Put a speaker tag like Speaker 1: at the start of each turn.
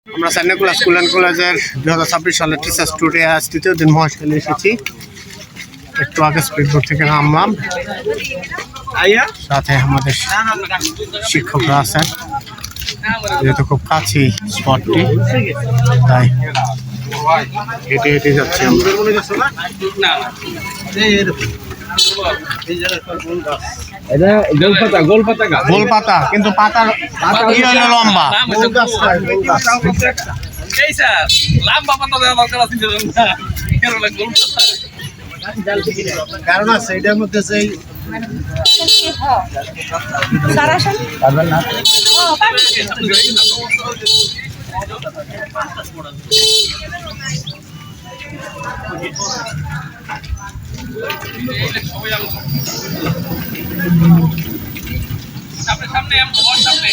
Speaker 1: আমরা সান্নাকুলা school and কলেজের 2026 সালের টিচার্স ট্যুরে আজ তৃতীয় দিন মহাশালে এসেছি। একটু আগে স্পিডবোট থেকে নামলাম, সাথে আমাদের শিক্ষকরা আছেন, যেহেতু খুব কাছেই স্পটটি, তাই হেঁটে হেঁটে যাচ্ছি গোলপাতা, কিন্তু পাতার কি হলো লম্বা কারণ আছে এটার মধ্যে সেই সামনে